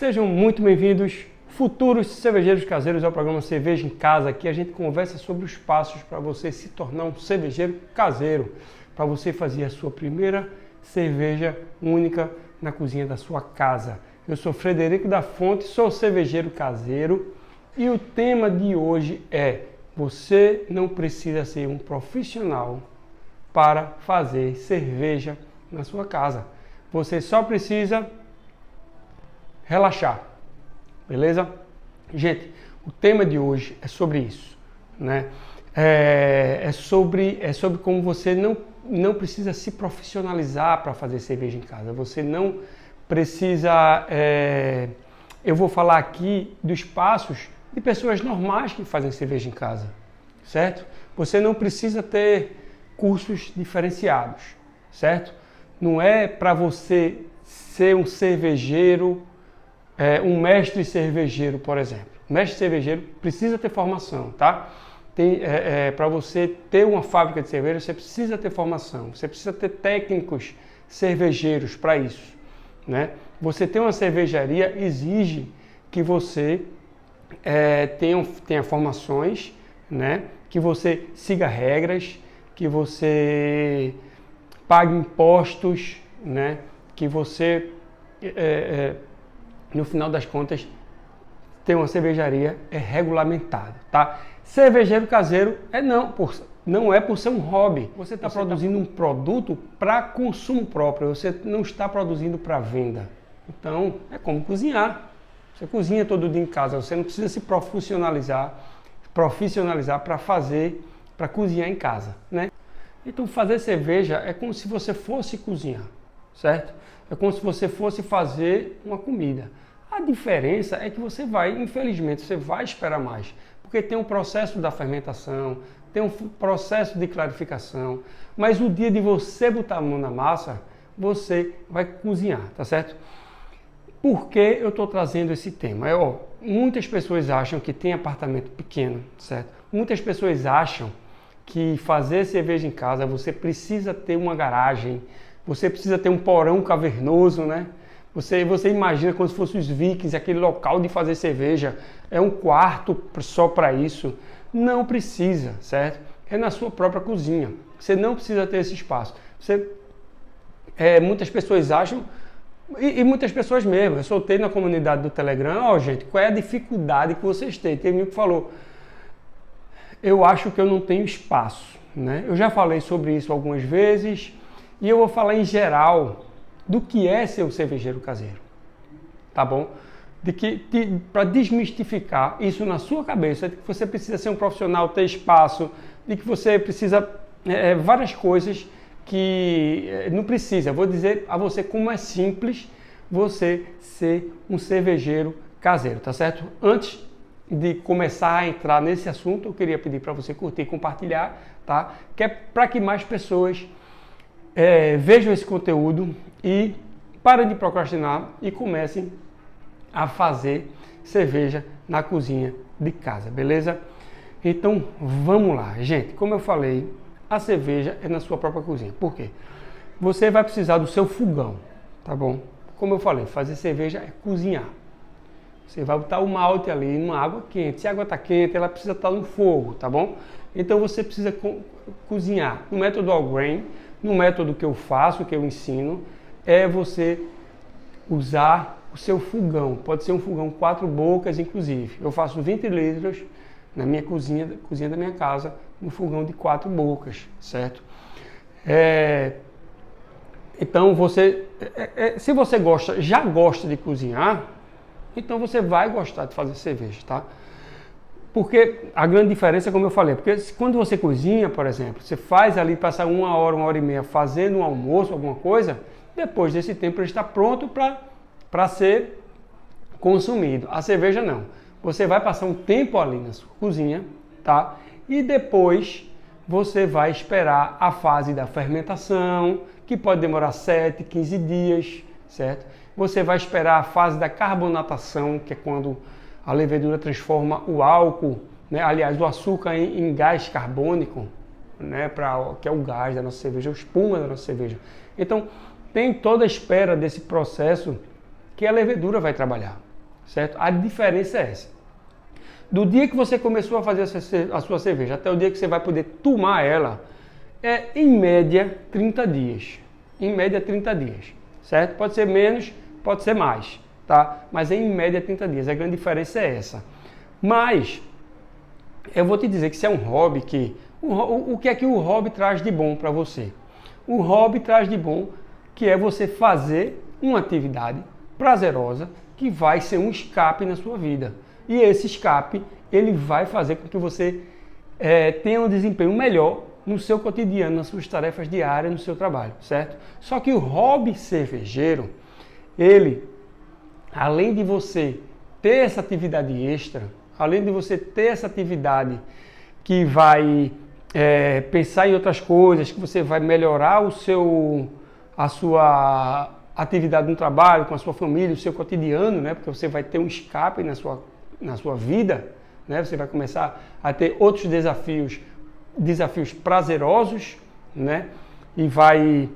Sejam muito bem-vindos, futuros cervejeiros caseiros, ao programa Cerveja em Casa. Aqui a gente conversa sobre os passos para você se tornar um cervejeiro caseiro, para você fazer a sua primeira cerveja única na cozinha da sua casa. Eu sou Frederico da Fonte, sou cervejeiro caseiro e o tema de hoje é: você não precisa ser um profissional para fazer cerveja na sua casa. Você só precisa relaxar, beleza? Gente, o tema de hoje é sobre isso, né? É sobre como você não precisa se profissionalizar para fazer cerveja em casa. Você não precisa... eu vou falar aqui dos passos de pessoas normais que fazem cerveja em casa, certo? Você não precisa ter cursos diferenciados, certo? Não é para você ser um cervejeiro, um mestre cervejeiro, por exemplo. Mestre cervejeiro precisa ter formação, tá? Para você ter uma fábrica de cerveja, você precisa ter formação. Você precisa ter técnicos cervejeiros para isso, né? Você ter uma cervejaria exige que você tenha formações, né? Que você siga regras, que você pague impostos, né? Que você no final das contas, ter uma cervejaria é regulamentado, tá? Cervejeiro caseiro não é por ser um hobby. Você está produzindo um produto para consumo próprio, você não está produzindo para venda. Então, é como cozinhar. Você cozinha todo dia em casa, você não precisa se profissionalizar para cozinhar em casa, né? Então, fazer cerveja é como se você fosse cozinhar, certo? É como se você fosse fazer uma comida. A diferença é que infelizmente, você vai esperar mais, porque tem um processo da fermentação, tem um processo de clarificação, mas o dia de você botar a mão na massa, você vai cozinhar, tá certo? Por que eu estou trazendo esse tema? Muitas pessoas acham que tem apartamento pequeno, certo? Muitas pessoas acham que fazer cerveja em casa, você precisa ter uma garagem, você precisa ter um porão cavernoso, né? Você imagina como se fosse os vikings, aquele local de fazer cerveja, é um quarto só para isso. Não precisa, certo? É na sua própria cozinha. Você não precisa ter esse espaço. Muitas pessoas acham, e muitas pessoas mesmo, eu soltei na comunidade do Telegram, gente, qual é a dificuldade que vocês têm? Tem amigo que falou, eu acho que eu não tenho espaço, né? Eu já falei sobre isso algumas vezes, e eu vou falar em geral do que é ser um cervejeiro caseiro, tá bom? Para desmistificar isso na sua cabeça, de que você precisa ser um profissional, ter espaço, de que você precisa várias coisas que não precisa. Vou dizer a você como é simples você ser um cervejeiro caseiro, tá certo? Antes de começar a entrar nesse assunto, eu queria pedir para você curtir e compartilhar, tá? Que é para que mais pessoas vejam esse conteúdo e parem de procrastinar e comecem a fazer cerveja na cozinha de casa, beleza? Então vamos lá, gente. Como eu falei, a cerveja é na sua própria cozinha. Por quê? Você vai precisar do seu fogão, tá bom? Como eu falei, fazer cerveja é cozinhar. Você vai botar o malte ali numa água quente. Se a água está quente, ela precisa estar no fogo, tá bom? Então você precisa cozinhar. No método all grain, no método que eu faço, que eu ensino, é você usar o seu fogão. Pode ser um fogão 4 bocas, inclusive. Eu faço 20 litros na minha cozinha da minha casa, no fogão de 4 bocas, certo? Então se você já gosta de cozinhar, então você vai gostar de fazer cerveja, tá? Porque a grande diferença, como eu falei, porque quando você cozinha, por exemplo, você faz ali, passa 1 hora, 1 hora e meia fazendo um almoço, alguma coisa, depois desse tempo ele está pronto para ser consumido. A cerveja não. Você vai passar um tempo ali na sua cozinha, tá? E depois você vai esperar a fase da fermentação, que pode demorar 7, 15 dias, certo? Você vai esperar a fase da carbonatação, que é quando a levedura transforma o álcool, né? Aliás, o açúcar em gás carbônico, né? Que é o gás da nossa cerveja, a espuma da nossa cerveja. Então, tem toda a espera desse processo que a levedura vai trabalhar, certo? A diferença é essa. Do dia que você começou a fazer a sua cerveja até o dia que você vai poder tomar ela, é em média 30 dias. Em média 30 dias, certo? Pode ser menos, pode ser mais, tá? Mas em média 30 dias. A grande diferença é essa. Mas eu vou te dizer que se é um hobby que... O que é que o hobby traz de bom para você? O hobby traz de bom que é você fazer uma atividade prazerosa que vai ser um escape na sua vida. E esse escape, ele vai fazer com que você tenha um desempenho melhor no seu cotidiano, nas suas tarefas diárias, no seu trabalho, certo? Só que o hobby cervejeiro, ele, além de você ter essa atividade extra, além de você ter essa atividade que vai pensar em outras coisas, que você vai melhorar a sua atividade no trabalho, com a sua família, o seu cotidiano, né? Porque você vai ter um escape na sua vida, né? Você vai começar a ter outros desafios prazerosos, né? E vai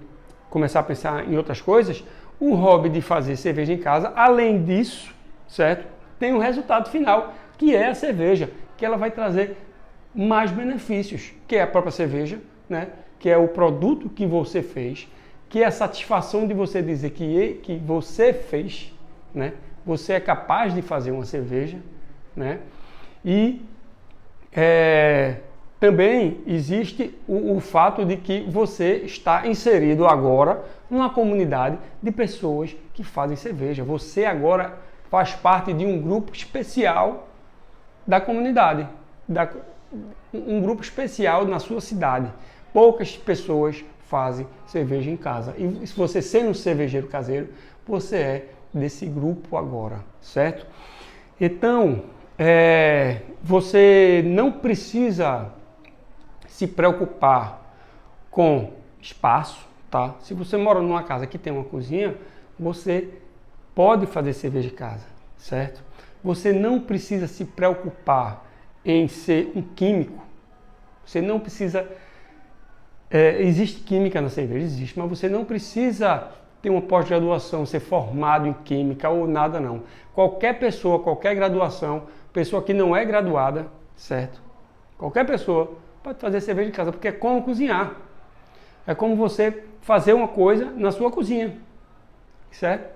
começar a pensar em outras coisas. O hobby de fazer cerveja em casa, além disso, certo? Tem um resultado final, que é a cerveja, que ela vai trazer mais benefícios, que é a própria cerveja, né? Que é o produto que você fez, que é a satisfação de você dizer que você fez, né? Você é capaz de fazer uma cerveja, né? E também existe o fato de que você está inserido agora numa comunidade de pessoas que fazem cerveja. Você agora faz parte de um grupo especial da comunidade, um grupo especial na sua cidade. Poucas pessoas fazem cerveja em casa. E se você sendo um cervejeiro caseiro, você é desse grupo agora, certo? Então, você não precisa se preocupar com espaço, tá? Se você mora numa casa que tem uma cozinha, você pode fazer cerveja em casa, certo? Você não precisa se preocupar em ser um químico. Você não precisa... existe química na cerveja, existe, mas você não precisa ter uma pós-graduação, ser formado em química ou nada não. Qualquer pessoa, qualquer graduação, pessoa que não é graduada, certo? Qualquer pessoa pode fazer cerveja em casa, porque é como cozinhar. É como você fazer uma coisa na sua cozinha, certo?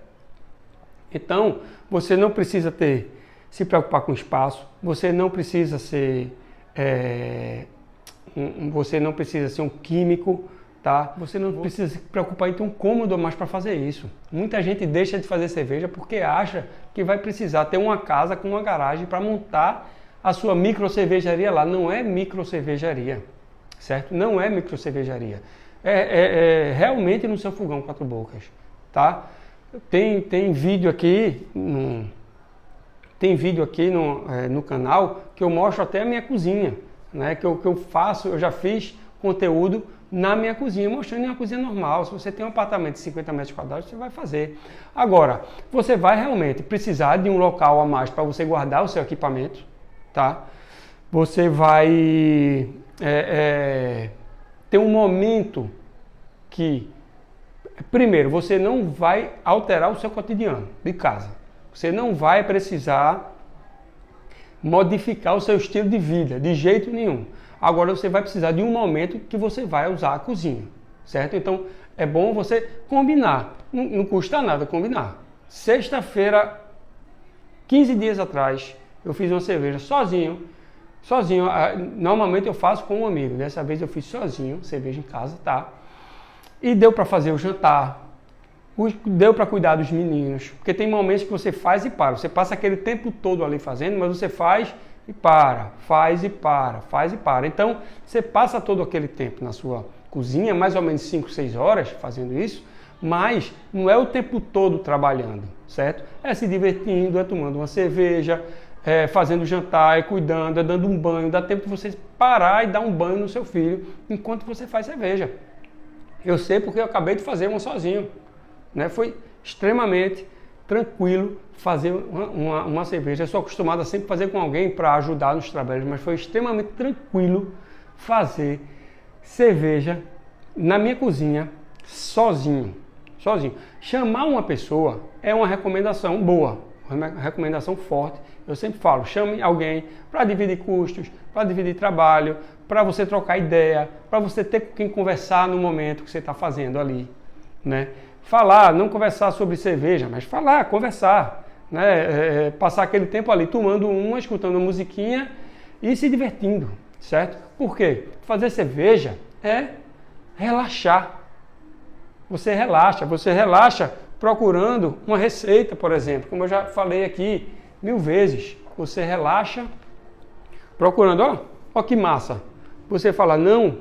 Então, você não precisa se preocupar com espaço, você não precisa ser um químico, tá? Você não precisa se preocupar em ter um cômodo mais para fazer isso. Muita gente deixa de fazer cerveja porque acha que vai precisar ter uma casa com uma garagem para montar a sua micro cervejaria lá. Não é micro cervejaria, certo? Não é micro cervejaria. É realmente no seu fogão 4 bocas, tá? Tem vídeo aqui no canal que eu mostro até a minha cozinha, né? Que eu faço, eu já fiz conteúdo na minha cozinha, mostrando em uma cozinha normal. Se você tem um apartamento de 50 metros quadrados, você vai fazer. Agora, você vai realmente precisar de um local a mais para você guardar o seu equipamento, tá? Você vai ter um momento que, primeiro, você não vai alterar o seu cotidiano de casa. Você não vai precisar modificar o seu estilo de vida, de jeito nenhum. Agora você vai precisar de um momento que você vai usar a cozinha, certo? Então é bom você combinar, não custa nada combinar. Sexta-feira, 15 dias atrás, eu fiz uma cerveja sozinho. Normalmente eu faço com um amigo, dessa vez eu fiz sozinho, cerveja em casa, tá? E deu para fazer o jantar, deu para cuidar dos meninos, porque tem momentos que você faz e para. Você passa aquele tempo todo ali fazendo, mas você faz e para, faz e para, faz e para. Então, você passa todo aquele tempo na sua cozinha, mais ou menos 5, 6 horas fazendo isso, mas não é o tempo todo trabalhando, certo? É se divertindo, é tomando uma cerveja, fazendo jantar, cuidando, dando um banho. Dá tempo de você parar e dar um banho no seu filho enquanto você faz cerveja. Eu sei porque eu acabei de fazer uma sozinho, né? Foi extremamente tranquilo fazer uma cerveja. Eu sou acostumado a sempre fazer com alguém para ajudar nos trabalhos, mas foi extremamente tranquilo fazer cerveja na minha cozinha sozinho. Chamar uma pessoa é uma recomendação boa. uma recomendação forte. Eu sempre falo, chame alguém para dividir custos, para dividir trabalho, para você trocar ideia, para você ter com quem conversar no momento que você está fazendo ali, né? Falar, não conversar sobre cerveja, mas falar, conversar, né? Passar aquele tempo ali tomando uma, escutando uma musiquinha e se divertindo, certo? Por quê? Fazer cerveja é relaxar. Você relaxa procurando uma receita, por exemplo, como eu já falei aqui 1000 vezes. Você relaxa procurando, ó que massa. Você fala, não,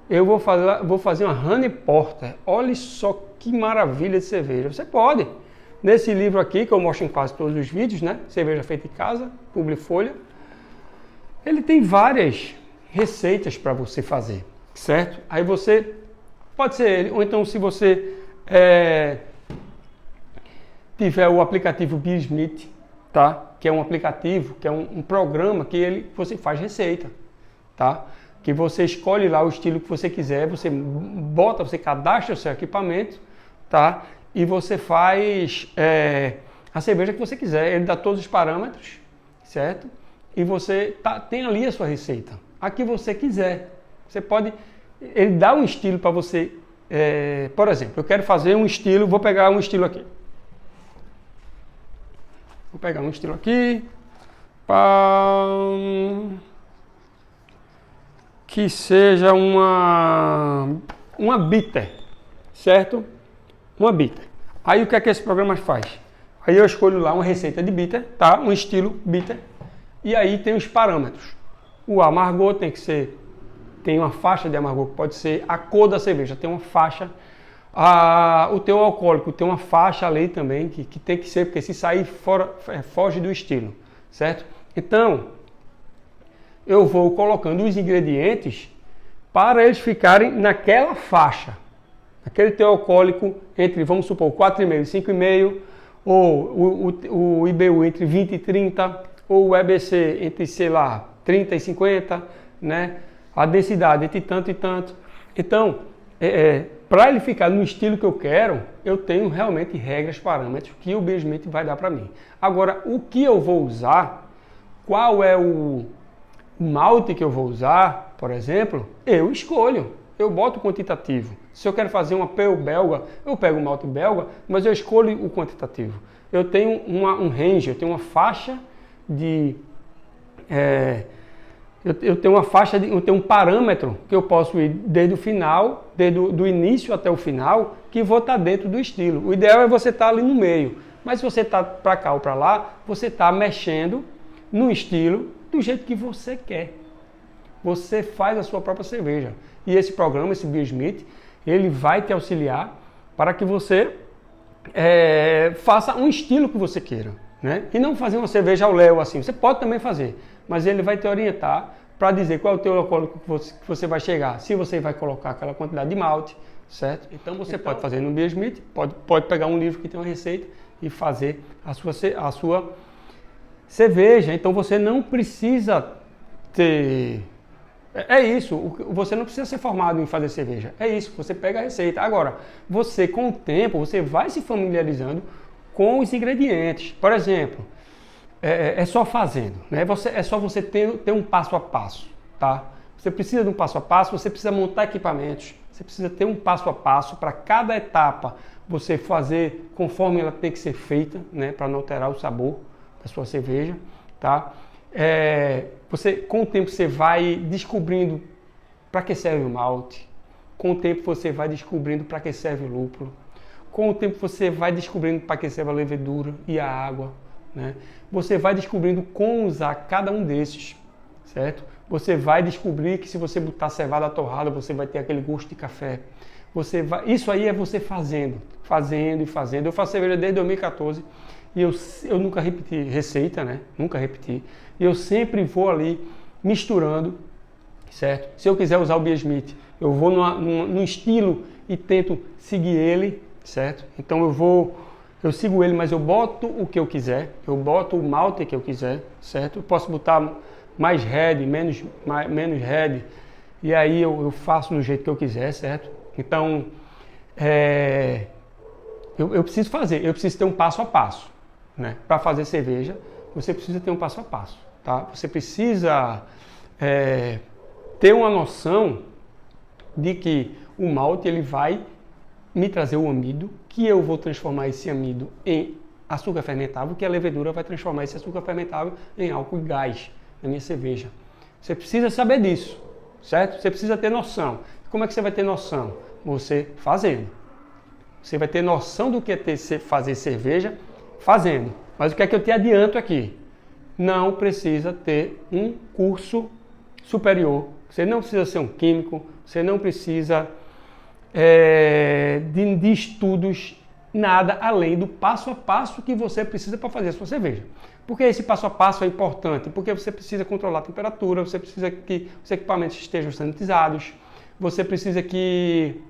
eu vou fazer uma Honey Porter. Olha só que maravilha de cerveja. Você pode. Nesse livro aqui, que eu mostro em quase todos os vídeos, né? Cerveja feita em casa, Publifolha. Ele tem várias receitas para você fazer, certo? Aí você, pode ser ele, ou então se você tiver o aplicativo Beersmeet, tá? Que é um aplicativo, que é um programa que você faz receita, tá? Que você escolhe lá o estilo que você quiser, você cadastra o seu equipamento, tá? E você faz a cerveja que você quiser, ele dá todos os parâmetros, certo? E você tem ali a sua receita, a que você quiser. Você pode, ele dá um estilo para você, por exemplo, eu quero fazer um estilo, vou pegar um estilo aqui. Vou pegar um estilo aqui, que seja uma bitter, certo? Uma bitter. Aí o que é que esse programa faz? Aí eu escolho lá uma receita de bitter, tá? Um estilo bitter. E aí tem os parâmetros. O amargor tem uma faixa de amargor que pode ser a cor da cerveja, tem uma faixa. O teu alcoólico tem uma faixa ali também que tem que ser, porque se sair fora, foge do estilo, certo? Então, eu vou colocando os ingredientes para eles ficarem naquela faixa. Aquele teu alcoólico entre, vamos supor, 4,5 e 5,5, ou o IBU entre 20 e 30, ou o EBC entre, sei lá, 30 e 50, né? A densidade entre tanto e tanto. Então, para ele ficar no estilo que eu quero, eu tenho realmente regras, parâmetros que o Beersmeet vai dar para mim. Agora, o que eu vou usar, qual é o malte que eu vou usar, por exemplo, eu escolho. Eu boto quantitativo. Se eu quero fazer uma pale belga, eu pego um malte belga, mas eu escolho o quantitativo. Eu tenho um range, eu tenho uma faixa de... Eu tenho uma faixa, eu tenho um parâmetro que eu posso ir desde o final, do início até o final, que vou estar dentro do estilo. O ideal é você estar ali no meio. Mas se você está para cá ou para lá, você está mexendo no estilo do jeito que você quer. Você faz a sua própria cerveja. E esse programa, esse Beersmeet, ele vai te auxiliar para que você faça um estilo que você queira, né? E não fazer uma cerveja ao léu assim. Você pode também fazer, mas ele vai te orientar para dizer qual é o teu alcoólico que você vai chegar. Se você vai colocar aquela quantidade de malte, certo? Então você pode fazer no Beersmeet, pode pegar um livro que tem uma receita e fazer a sua cerveja. Então você não precisa ter... É isso, você não precisa ser formado em fazer cerveja, é isso, você pega a receita. Agora, você com o tempo, você vai se familiarizando com os ingredientes. Por exemplo, é só fazendo, né? É só você ter um passo a passo, tá? Você precisa de um passo a passo, você precisa montar equipamentos, você precisa ter um passo a passo para cada etapa você fazer conforme ela tem que ser feita, né? Para não alterar o sabor da sua cerveja, tá? Com o tempo você vai descobrindo para que serve o malte, com o tempo você vai descobrindo para que serve o lúpulo, com o tempo você vai descobrindo para que serve a levedura e a água, né? Você vai descobrindo como usar cada um desses, certo? Você vai descobrir que se você botar cevada torrada, você vai ter aquele gosto de café. Isso aí é você fazendo e fazendo. Eu faço cerveja desde 2014 e eu nunca repeti receita, né? Nunca repeti. E eu sempre vou ali misturando, certo? Se eu quiser usar o Beersmeet, eu vou num estilo e tento seguir ele, certo? Então eu sigo ele, mas eu boto o que eu quiser, eu boto o malte que eu quiser, certo? Eu posso botar mais red, menos red, e aí eu faço do jeito que eu quiser, certo? Então, eu preciso fazer, eu preciso ter um passo a passo. né? Para fazer cerveja, você precisa ter um passo a passo, tá? Você precisa ter uma noção de que o malte ele vai me trazer o amido, que eu vou transformar esse amido em açúcar fermentável, que a levedura vai transformar esse açúcar fermentável em álcool e gás na minha cerveja. Você precisa saber disso, certo? Você precisa ter noção. Como é que você vai ter noção? Você fazendo. Você vai ter noção do que é fazer cerveja fazendo. Mas o que é que eu te adianto aqui? Não precisa ter um curso superior. Você não precisa ser um químico, você não precisa de estudos, nada além do passo a passo que você precisa para fazer a sua cerveja. Por que esse passo a passo é importante? Porque você precisa controlar a temperatura, você precisa que os equipamentos estejam sanitizados, você precisa que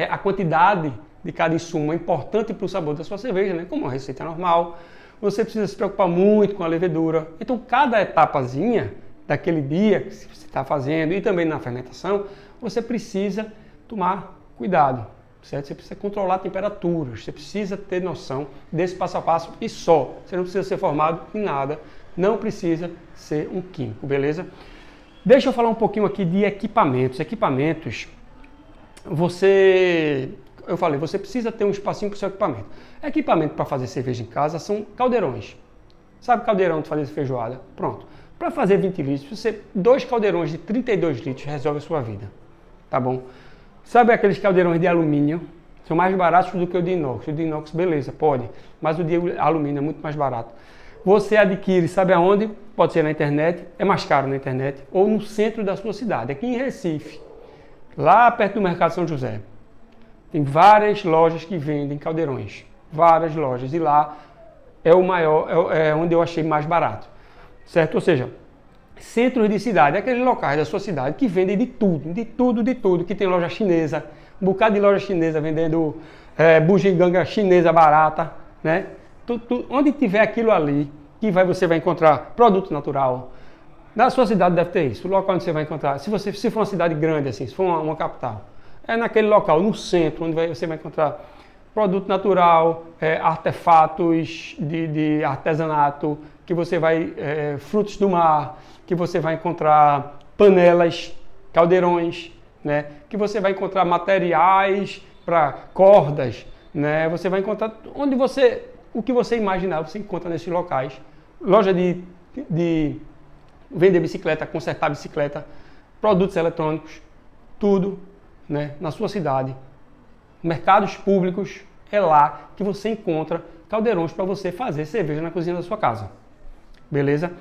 a quantidade de cada insumo é importante para o sabor da sua cerveja, né? Como uma receita normal. Você precisa se preocupar muito com a levedura. Então, cada etapazinha daquele dia que você está fazendo e também na fermentação, você precisa tomar cuidado, certo? Você precisa controlar temperaturas, você precisa ter noção desse passo a passo e só. Você não precisa ser formado em nada, não precisa ser um químico, beleza? Deixa eu falar um pouquinho aqui de equipamentos. Equipamentos, eu falei, você precisa ter um espacinho para o seu equipamento. Equipamento para fazer cerveja em casa são caldeirões. Sabe caldeirão de fazer feijoada? Pronto. Para fazer 20 litros, dois caldeirões de 32 litros resolve a sua vida. Tá bom? Sabe aqueles caldeirões de alumínio? São mais baratos do que o de inox. O de inox, beleza, pode. Mas o de alumínio é muito mais barato. Você adquire, sabe aonde? Pode ser na internet, é mais caro na internet, ou no centro da sua cidade, aqui em Recife, lá perto do Mercado São José. Tem várias lojas que vendem caldeirões, várias lojas, e lá é o maior, é onde eu achei mais barato, certo? Ou seja, centros de cidade, aqueles locais da sua cidade que vendem de tudo, que tem loja chinesa, um bocado de loja chinesa vendendo bugiganga chinesa barata, né? Onde tiver aquilo ali, você vai encontrar produto natural. Na sua cidade deve ter isso, o local onde você vai encontrar, se for uma cidade grande assim, se for uma capital, é naquele local, no centro, onde você vai encontrar produto natural, artefatos de artesanato, que você vai, frutos do mar, que você vai encontrar panelas, caldeirões, né? Que você vai encontrar materiais para cordas, né? Você vai encontrar o que você imaginar, você encontra nesses locais. Loja de vender bicicleta, consertar bicicleta, produtos eletrônicos, tudo, né? Na sua cidade. Mercados públicos, é lá que você encontra caldeirões para você fazer cerveja na cozinha da sua casa. Beleza?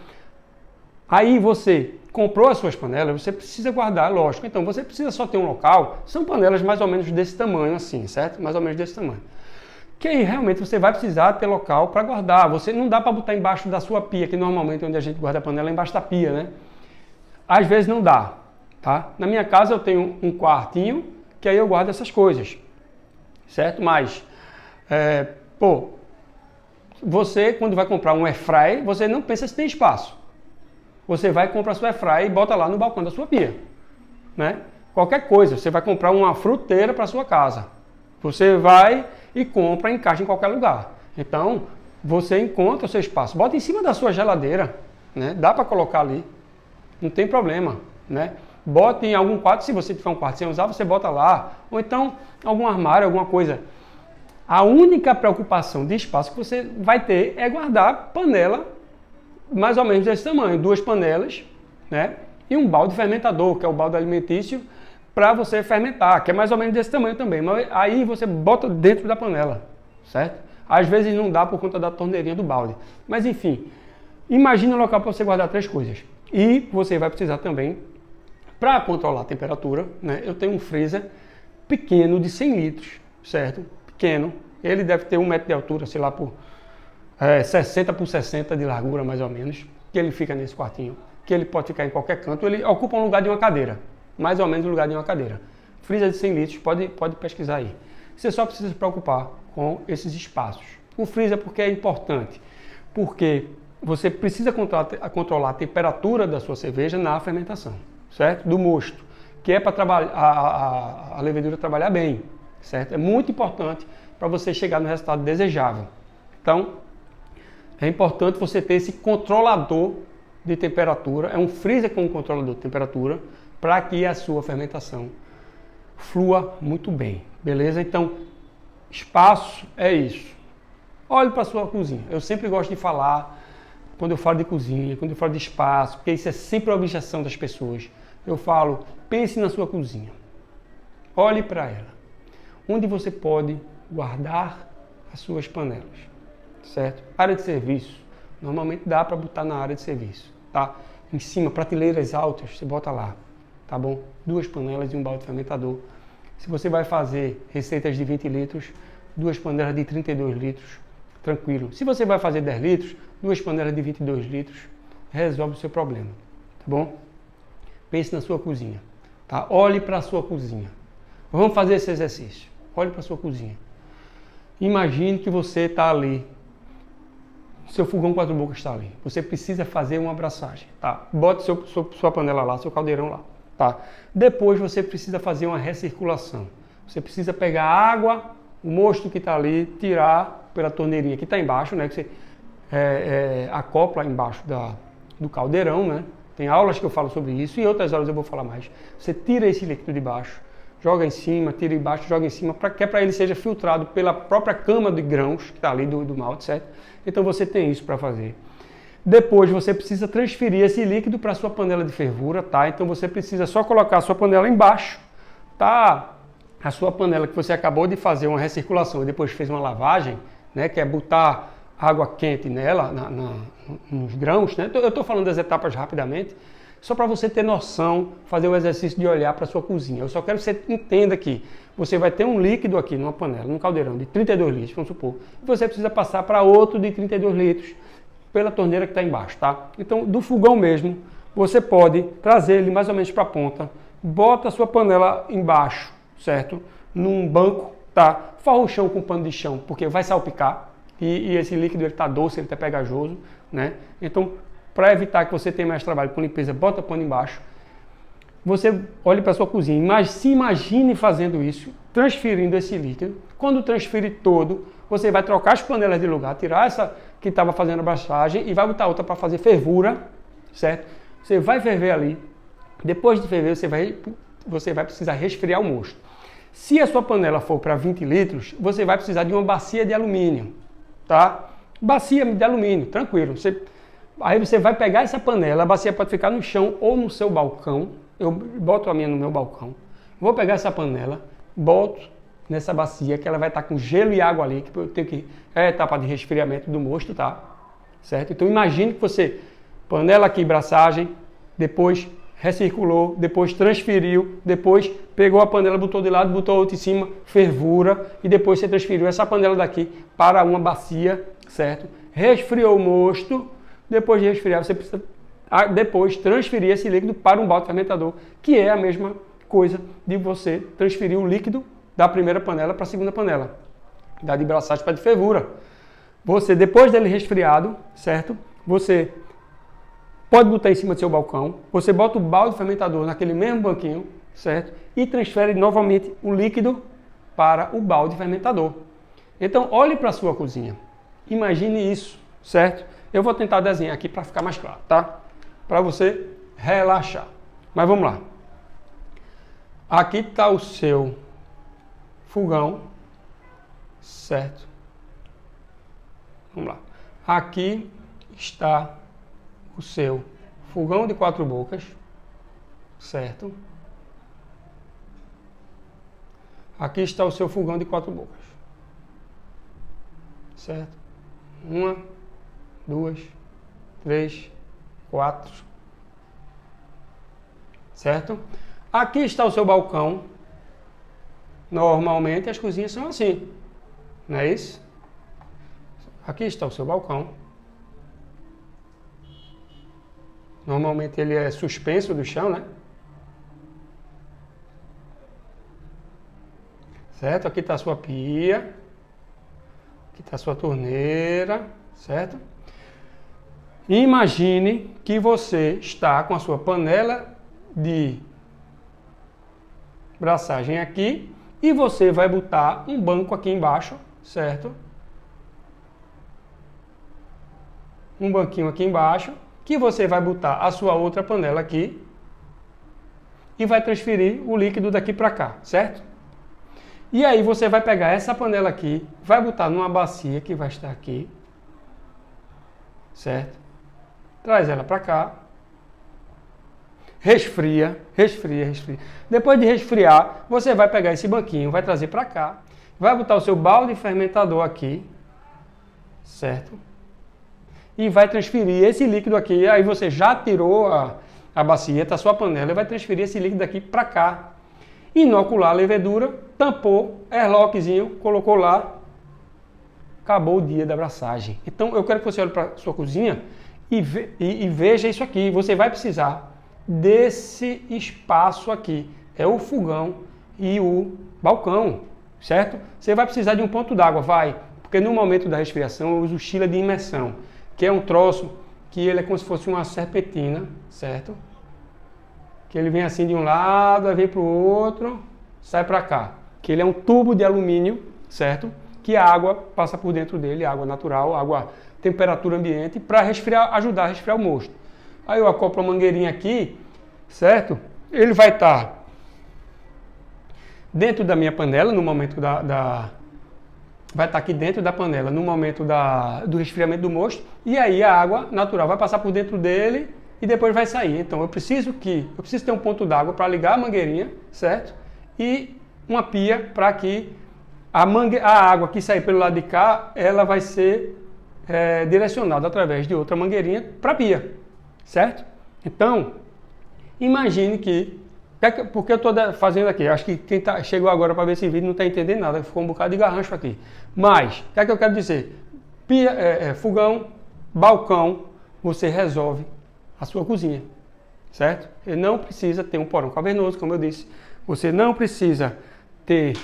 Aí você comprou as suas panelas, você precisa guardar, lógico. Então você precisa só ter um local, são panelas mais ou menos desse tamanho assim, certo? Mais ou menos desse tamanho. Que aí realmente você vai precisar ter local para guardar. Você não dá para botar embaixo da sua pia, que normalmente onde a gente guarda a panela é embaixo da pia, né? Às vezes não dá, tá? Na minha casa eu tenho um quartinho que aí eu guardo essas coisas, certo? Mas, você quando vai comprar um airfryer, você não pensa se tem espaço. Você vai comprar sua airfryer e bota lá no balcão da sua pia, né? Qualquer coisa, você vai comprar uma fruteira para sua casa. Você vai e compra, encaixa em qualquer lugar. Então, você encontra o seu espaço. Bota em cima da sua geladeira, né? Dá para colocar ali, não tem problema, né? Bota em algum quarto, se você tiver um quarto sem usar, você bota lá. Ou então, algum armário, alguma coisa. A única preocupação de espaço que você vai ter é guardar panela mais ou menos desse tamanho. 2 panelas, né? E um balde fermentador, que é o balde alimentício, para você fermentar, que é mais ou menos desse tamanho também. Mas aí você bota dentro da panela, certo? Às vezes não dá por conta da torneirinha do balde. Mas enfim, imagine um local para você guardar 3 coisas. E você vai precisar também, para controlar a temperatura, né? Eu tenho um freezer pequeno de 100 litros, certo? Pequeno. Ele deve ter 1 metro de altura, sei lá, por 60 por 60 de largura, mais ou menos. Que ele fica nesse quartinho. Que ele pode ficar em qualquer canto. Ele ocupa um lugar de uma cadeira. Mais ou menos o lugar de uma cadeira. Freezer de 100 litros, pode pesquisar aí. Você só precisa se preocupar com esses espaços. O freezer porque é importante? Porque você precisa controlar a temperatura da sua cerveja na fermentação, certo? Do mosto, que é para a levedura trabalhar bem, certo? É muito importante para você chegar no resultado desejável. Então, É importante você ter esse controlador de temperatura, é um freezer com um controlador de temperatura, para que a sua fermentação flua muito bem, beleza? Então, espaço é isso. Olhe para a sua cozinha. Eu sempre gosto de falar, quando eu falo de cozinha, quando eu falo de espaço, porque isso é sempre a objeção das pessoas. Eu falo, pense na sua cozinha. Olhe para ela. Onde você pode guardar as suas panelas, certo? Área de serviço. Normalmente dá para botar na área de serviço, tá? Em cima, prateleiras altas, você bota lá, tá bom? 2 panelas e um balde fermentador. Se você vai fazer receitas de 20 litros, 2 panelas de 32 litros, tranquilo. Se você vai fazer 10 litros, 2 panelas de 22 litros, resolve o seu problema, tá bom? Pense na sua cozinha, tá? Olhe para a sua cozinha. Vamos fazer esse exercício. Olhe para a sua cozinha. Imagine que você está ali, seu fogão 4 bocas está ali. Você precisa fazer uma abraçagem, tá? Bote sua panela lá, seu caldeirão lá, tá? Depois você precisa fazer uma recirculação. Você precisa pegar a água, o mosto que está ali, tirar pela torneirinha que está embaixo, né? Que você acopla embaixo do caldeirão, né? Tem aulas que eu falo sobre isso e outras aulas eu vou falar mais. Você tira esse líquido de baixo, joga em cima, tira embaixo, joga em cima, que é para ele seja filtrado pela própria cama de grãos que está ali do malte, certo? Então você tem isso para fazer. Depois você precisa transferir esse líquido para a sua panela de fervura, tá? Então você precisa só colocar a sua panela embaixo, tá? A sua panela que você acabou de fazer uma recirculação e depois fez uma lavagem, né? Que é botar água quente nela, nos grãos, né? Eu estou falando das etapas rapidamente, só para você ter noção, fazer o exercício de olhar para a sua cozinha. Eu só quero que você entenda que você vai ter um líquido aqui numa panela, num caldeirão de 32 litros, vamos supor, e você precisa passar para outro de 32 litros pela torneira que está embaixo, tá? Então, do fogão mesmo, você pode trazer ele mais ou menos para a ponta, bota a sua panela embaixo, certo? Num banco, tá? Forra o chão com pano de chão, porque vai salpicar, e esse líquido ele está doce, ele está pegajoso, né? Então, para evitar que você tenha mais trabalho com limpeza, bota o pano embaixo. Você olhe para a sua cozinha, mas se imagine fazendo isso, transferindo esse líquido. Quando transferir todo, você vai trocar as panelas de lugar, tirar essa que estava fazendo a abraçagem e vai botar outra para fazer fervura, certo? Você vai ferver ali. Depois de ferver, você vai precisar resfriar o mosto. Se a sua panela for para 20 litros, você vai precisar de uma bacia de alumínio, tá? Bacia de alumínio, tranquilo. Aí você vai pegar essa panela, a bacia pode ficar no chão ou no seu balcão. Eu boto a minha no meu balcão. Vou pegar essa panela, boto nessa bacia que ela vai estar com gelo e água ali, que eu tenho que... É a etapa de resfriamento do mosto, tá? Certo? Então imagine que você, panela aqui, braçagem, depois recirculou, depois transferiu, depois pegou a panela, botou de lado, botou outra em cima, fervura, e depois você transferiu essa panela daqui para uma bacia, certo? Resfriou o mosto. Depois de resfriar, você precisa depois transferir esse líquido para um balde fermentador, que é a mesma coisa de você transferir o líquido da primeira panela para a segunda panela, da de braçagem para a de fervura. Você, depois dele resfriado, certo? Você pode botar em cima do seu balcão, você bota o balde fermentador naquele mesmo banquinho, certo? E transfere novamente o líquido para o balde fermentador. Então, olhe para a sua cozinha. Imagine isso, certo? Eu vou tentar desenhar aqui para ficar mais claro, tá? Para você relaxar. Mas vamos lá. Aqui está o seu fogão, certo? Vamos lá. Aqui está o seu fogão de 4 bocas, certo? Aqui está o seu fogão de 4 bocas, certo? 1, 2, 3, 4, certo? Aqui está o seu balcão. Normalmente as cozinhas são assim, não é isso? Aqui está o seu balcão. Normalmente ele é suspenso do chão, né? Certo? Aqui está a sua pia. Aqui está a sua torneira, certo? Imagine que você está com a sua panela de braçagem aqui e você vai botar um banco aqui embaixo, certo? um banquinho aqui embaixo, que você vai botar a sua outra panela aqui e vai transferir o líquido daqui para cá, certo? E aí você vai pegar essa panela aqui, vai botar numa bacia que vai estar aqui, certo? Traz ela para cá, resfria. Depois de resfriar, você vai pegar esse banquinho, vai trazer para cá, vai botar o seu balde fermentador aqui, certo? E vai transferir esse líquido aqui, aí você já tirou a bacia da sua panela e vai transferir esse líquido aqui para cá. Inocular a levedura, tampou, airlockzinho, colocou lá, acabou o dia da abraçagem. Então eu quero que você olhe para a sua cozinha e veja isso aqui. Você vai precisar desse espaço aqui, é o fogão e o balcão, certo? Você vai precisar de um ponto d'água, porque no momento da resfriação eu uso chile de imersão, que é um troço que ele é como se fosse uma serpentina, certo? Que ele vem assim de um lado, aí vem para o outro, sai para cá. Que ele é um tubo de alumínio, certo? Que a água passa por dentro dele, água natural, água temperatura ambiente, para ajudar a resfriar o mosto. Aí eu acoplo a mangueirinha aqui, certo? Ele vai estar dentro da minha panela no momento vai estar aqui dentro da panela no momento do resfriamento do mosto, e aí a água natural vai passar por dentro dele e depois vai sair. Então eu preciso ter um ponto d'água para ligar a mangueirinha, certo? E uma pia para que a água que sair pelo lado de cá, ela vai ser direcionada através de outra mangueirinha para a pia, certo? Então, imagine porque eu estou fazendo aqui, acho que quem chegou agora para ver esse vídeo não está entendendo nada, ficou um bocado de garrancho aqui. Mas, o que é que eu quero dizer? Pia, fogão, balcão, você resolve a sua cozinha, certo? Você não precisa ter um porão cavernoso, como eu disse. Você não precisa ter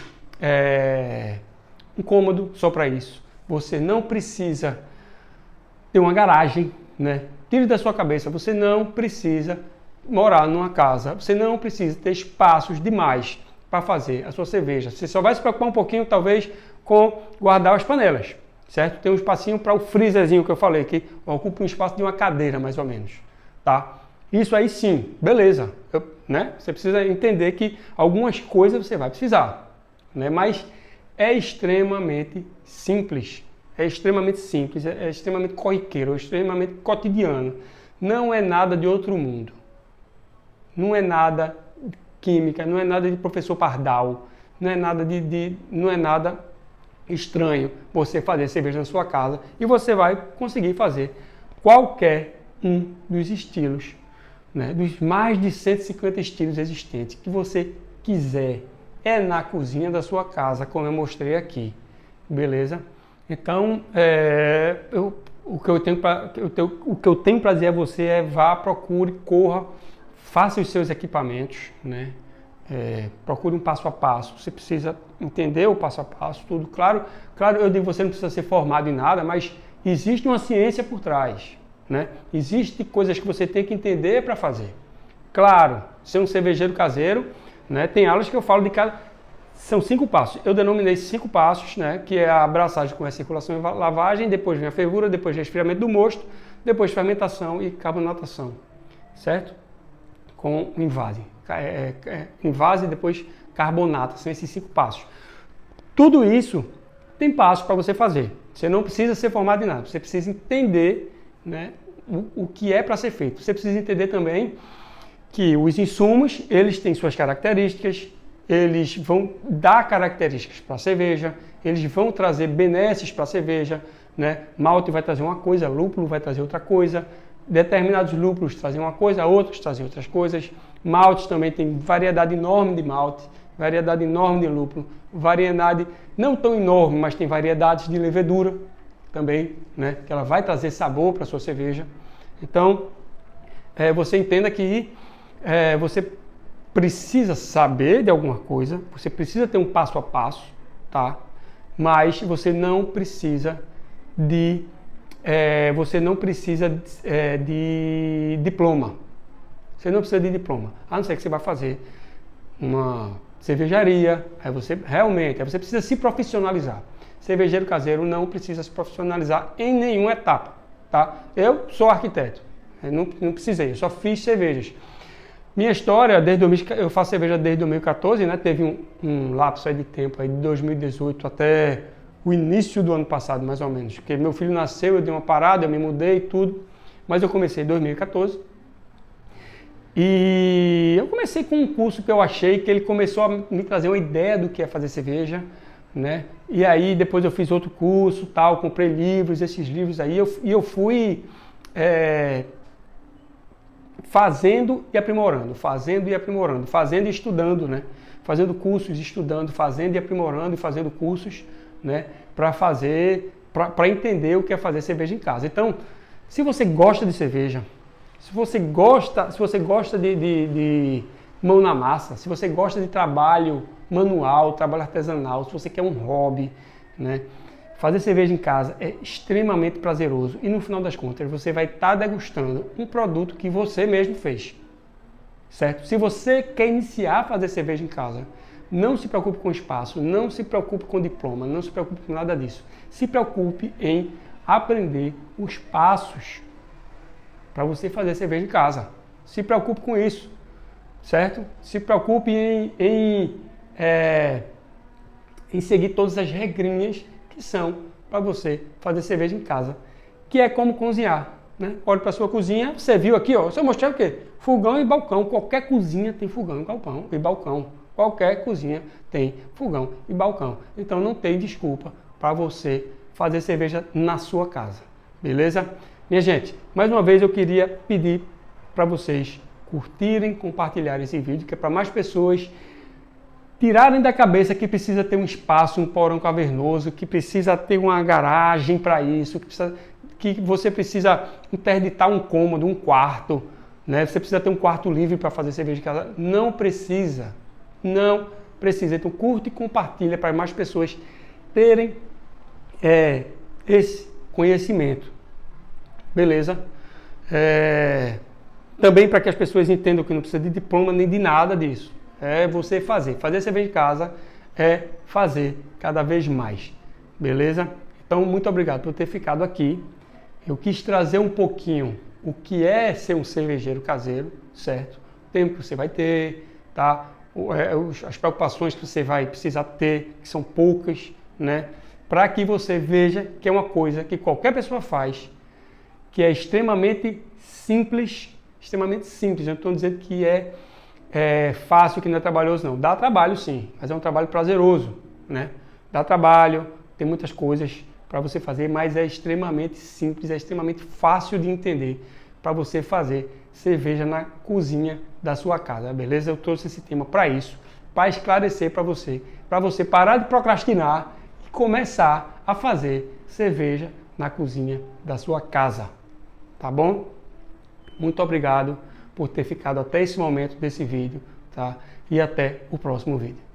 um cômodo só para isso. Você não precisa ter uma garagem, né? Tire da sua cabeça, você não precisa morar numa casa, você não precisa ter espaços demais para fazer a sua cerveja. Você só vai se preocupar um pouquinho, talvez, com guardar as panelas, certo? Tem um espacinho para o freezerzinho que eu falei, que ocupa um espaço de uma cadeira, mais ou menos, tá? Isso aí sim, beleza, né? Você precisa entender que algumas coisas você vai precisar, né? Mas é extremamente simples, é extremamente corriqueiro, é extremamente cotidiano. Não é nada de outro mundo. Não é nada química, não é nada de professor Pardal, não é nada estranho você fazer cerveja na sua casa e você vai conseguir fazer qualquer um dos estilos, né, dos mais de 150 estilos existentes que você quiser. É na cozinha da sua casa, como eu mostrei aqui, beleza? Então, o que eu tenho para dizer a você é: vá, procure, corra, faça os seus equipamentos, né? Procure um passo a passo. Você precisa entender o passo a passo, tudo. Claro, eu digo que você não precisa ser formado em nada, mas existe uma ciência por trás, né? Existem coisas que você tem que entender para fazer. Claro, ser um cervejeiro caseiro, né? Tem aulas que eu falo de cada... São 5 passos. Eu denominei 5 passos, né? Que é a abraçagem com recirculação e lavagem, depois vem a fervura, depois resfriamento do mosto, depois fermentação e carbonatação, certo? Com invase. Invase e depois carbonata. São esses 5 passos. Tudo isso tem passos para você fazer. Você não precisa ser formado em nada. Você precisa entender, né, o que é para ser feito. Você precisa entender também que os insumos, eles têm suas características, eles vão dar características para a cerveja, eles vão trazer benesses para a cerveja, né? Malte vai trazer uma coisa, lúpulo vai trazer outra coisa, determinados lúpulos trazem uma coisa, outros trazem outras coisas. Maltes também tem variedade enorme de malte, variedade enorme de lúpulo, variedade não tão enorme, mas tem variedades de levedura também, né? Que ela vai trazer sabor para a sua cerveja. Então, você entenda que você precisa saber de alguma coisa, você precisa ter um passo a passo, tá? Mas você não precisa de diploma. Você não precisa de diploma, a não ser que você vai fazer uma cervejaria, aí você precisa se profissionalizar. Cervejeiro caseiro não precisa se profissionalizar em nenhuma etapa, tá? Eu sou arquiteto, eu não precisei, eu só fiz cervejas. Minha história, eu faço cerveja desde 2014, né? Teve um lapso aí de tempo, aí de 2018 até o início do ano passado, mais ou menos. Porque meu filho nasceu, eu dei uma parada, eu me mudei e tudo. Mas eu comecei em 2014. E eu comecei com um curso que eu achei que ele começou a me trazer uma ideia do que é fazer cerveja, né? E aí depois eu fiz outro curso, tal, comprei livros, esses livros aí, eu fui... fazendo e aprimorando, fazendo e estudando, né? Fazendo cursos, estudando, fazendo e aprimorando e fazendo cursos, né? Para entender o que é fazer cerveja em casa. Então, se você gosta de cerveja, se você gosta de mão na massa, se você gosta de trabalho manual, trabalho artesanal, se você quer um hobby, né? Fazer cerveja em casa é extremamente prazeroso e no final das contas você vai estar degustando um produto que você mesmo fez, certo? Se você quer iniciar a fazer cerveja em casa, não se preocupe com espaço, não se preocupe com diploma, não se preocupe com nada disso. Se preocupe em aprender os passos para você fazer cerveja em casa. Se preocupe com isso, certo? Se preocupe em seguir todas as regrinhas que são para você fazer cerveja em casa, que é como cozinhar, né? Olhe para a sua cozinha, você viu aqui, ó, eu mostrei o quê? Fogão e balcão. Qualquer cozinha tem fogão e balcão. Qualquer cozinha tem fogão e balcão. Então não tem desculpa para você fazer cerveja na sua casa, beleza? Minha gente, mais uma vez eu queria pedir para vocês curtirem, compartilharem esse vídeo, que é para mais pessoas tirarem da cabeça que precisa ter um espaço, um porão cavernoso, que precisa ter uma garagem para isso, que você precisa interditar um cômodo, um quarto, né? Você precisa ter um quarto livre para fazer cerveja de casa. Não precisa. Então curte e compartilha para mais pessoas terem esse conhecimento. Beleza? Também para que as pessoas entendam que não precisa de diploma nem de nada disso. É você fazer. Fazer cerveja em casa é fazer cada vez mais. Beleza? Então, muito obrigado por ter ficado aqui. Eu quis trazer um pouquinho o que é ser um cervejeiro caseiro, certo? O tempo que você vai ter, tá? As preocupações que você vai precisar ter, que são poucas, né? Para que você veja que é uma coisa que qualquer pessoa faz, que é extremamente simples. Eu não estou dizendo que é fácil, que não é trabalhoso, não. Dá trabalho sim, mas é um trabalho prazeroso, né? Dá trabalho, tem muitas coisas para você fazer, mas é extremamente simples, é extremamente fácil de entender para você fazer cerveja na cozinha da sua casa, beleza? Eu trouxe esse tema para isso, para esclarecer para você parar de procrastinar e começar a fazer cerveja na cozinha da sua casa, tá bom? Muito obrigado por ter ficado até esse momento desse vídeo, tá? E até o próximo vídeo.